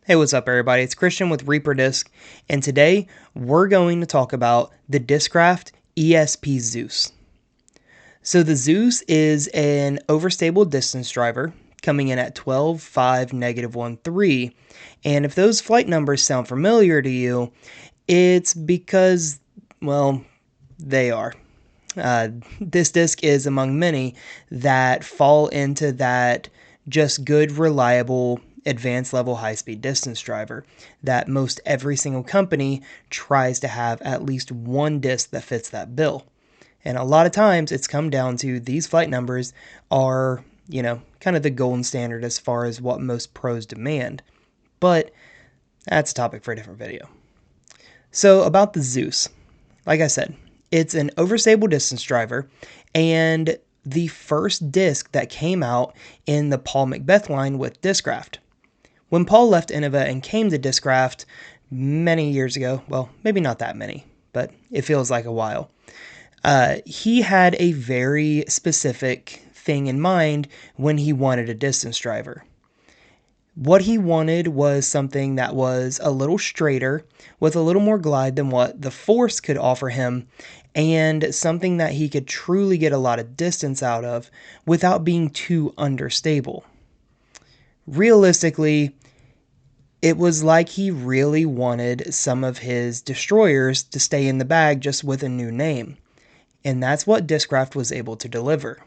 Hey, what's up, everybody? It's Christian with Reaper Disc, and today we're going to talk about the Discraft ESP Zeus. So, the Zeus is an overstable distance driver coming in at 12, 5, -1, 3. And if those flight numbers sound familiar to you, it's because, well, they are. This disc is among many that fall into that just good, reliable, advanced level high speed distance driver that most every single company tries to have at least one disc that fits that bill. And a lot of times it's come down to these flight numbers are, kind of the golden standard as far as what most pros demand. But that's a topic for a different video. So, about the Zeus. Like I said, it's an overstable distance driver, and the first disc that came out in the Paul Macbeth line with Discraft. When Paul left Innova and came to Discraft many years ago, well, maybe not that many, but it feels like a while, he had a very specific thing in mind when he wanted a distance driver. What he wanted was something that was a little straighter, with a little more glide than what the Force could offer him, and something that he could truly get a lot of distance out of without being too understable. Realistically, it was like he really wanted some of his destroyers to stay in the bag just with a new name, and that's what Discraft was able to deliver.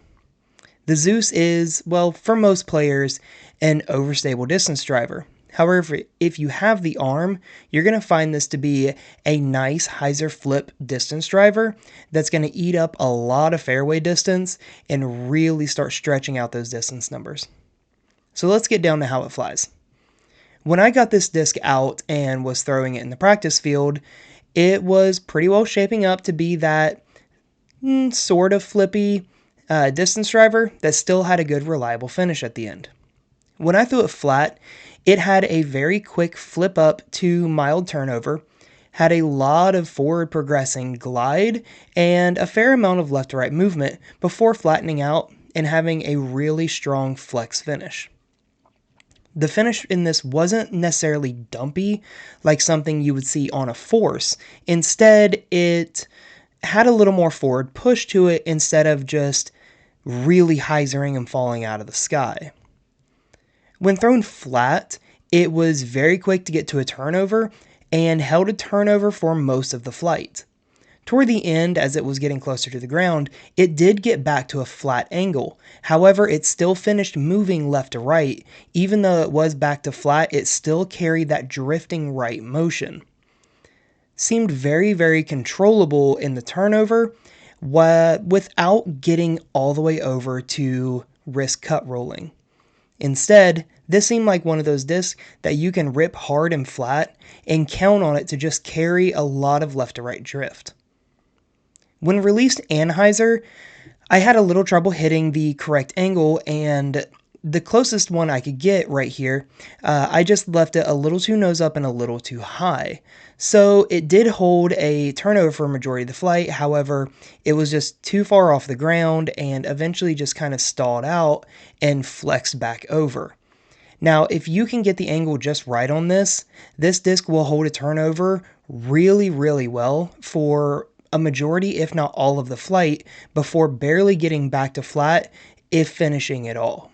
The Zeus is, well, for most players, an overstable distance driver. However, if you have the arm, you're going to find this to be a nice hyzer flip distance driver that's going to eat up a lot of fairway distance and really start stretching out those distance numbers. So let's get down to how it flies. When I got this disc out and was throwing it in the practice field, it was pretty well shaping up to be that sort of flippy distance driver that still had a good reliable finish at the end. When I threw it flat, it had a very quick flip up to mild turnover, had a lot of forward progressing glide, and a fair amount of left to right movement before flattening out and having a really strong flex finish. The finish in this wasn't necessarily dumpy like something you would see on a Force. Instead, it had a little more forward push to it instead of just really hyzering and falling out of the sky. When thrown flat, it was very quick to get to a turnover and held a turnover for most of the flight. Toward the end, as it was getting closer to the ground, it did get back to a flat angle. However, it still finished moving left to right. Even though it was back to flat, it still carried that drifting right motion. Seemed very, very controllable in the turnover without getting all the way over to risk cut rolling. Instead, this seemed like one of those discs that you can rip hard and flat and count on it to just carry a lot of left to right drift. When released Anheuser, I had a little trouble hitting the correct angle, and the closest one I could get right here, I just left it a little too nose up and a little too high. So it did hold a turnover for a majority of the flight. However, it was just too far off the ground and eventually just kind of stalled out and flexed back over. Now, if you can get the angle just right on this disc will hold a turnover really, really well for a majority, if not all of the flight, before barely getting back to flat, if finishing at all.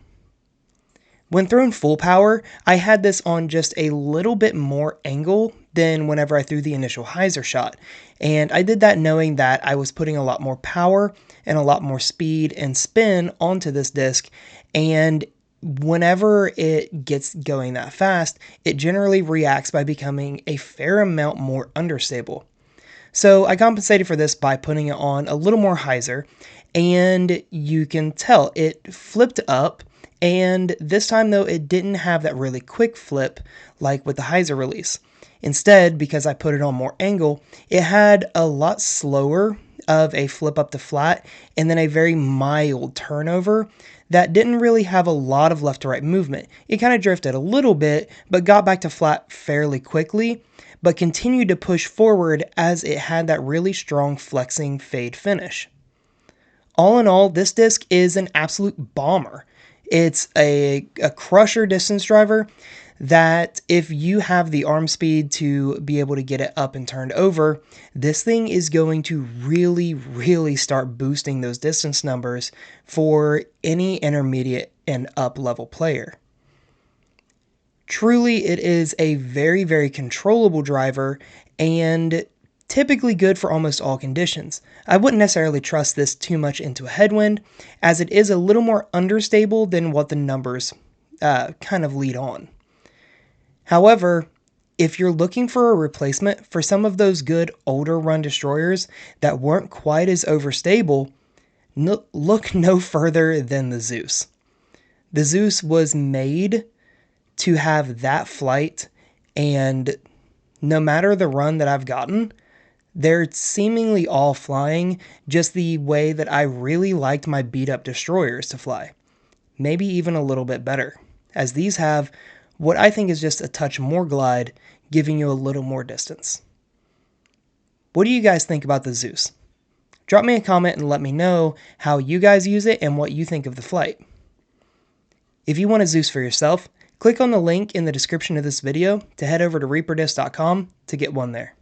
When thrown full power, I had this on just a little bit more angle than whenever I threw the initial hyzer shot, and I did that knowing that I was putting a lot more power and a lot more speed and spin onto this disc, and whenever it gets going that fast, it generally reacts by becoming a fair amount more understable. So I compensated for this by putting it on a little more hyzer, and you can tell it flipped up. And this time, though, it didn't have that really quick flip like with the hyzer release. Instead, because I put it on more angle, it had a lot slower of a flip up to flat and then a very mild turnover that didn't really have a lot of left to right movement. It kind of drifted a little bit, but got back to flat fairly quickly, but continued to push forward as it had that really strong flexing fade finish. All in all, this disc is an absolute bomber. It's a crusher distance driver that if you have the arm speed to be able to get it up and turned over, this thing is going to really start boosting those distance numbers for any intermediate and up level player. Truly, it is a very controllable driver and typically good for almost all conditions. I wouldn't necessarily trust this too much into a headwind, as it is a little more understable than what the numbers kind of lead on. However, if you're looking for a replacement for some of those good older run destroyers that weren't quite as overstable, look no further than the Zeus. The Zeus was made to have that flight, and no matter the run that I've gotten, they're seemingly all flying just the way that I really liked my beat up destroyers to fly. Maybe even a little bit better, as these have what I think is just a touch more glide, giving you a little more distance. What do you guys think about the Zeus? Drop me a comment and let me know how you guys use it and what you think of the flight. If you want a Zeus for yourself, click on the link in the description of this video to head over to reaperdisc.com to get one there.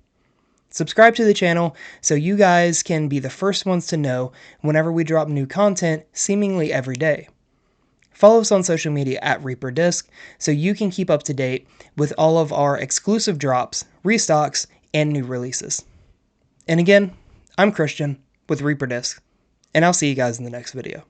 Subscribe to the channel so you guys can be the first ones to know whenever we drop new content seemingly every day. Follow us on social media at ReaperDisc so you can keep up to date with all of our exclusive drops, restocks, and new releases. And again, I'm Christian with ReaperDisc, and I'll see you guys in the next video.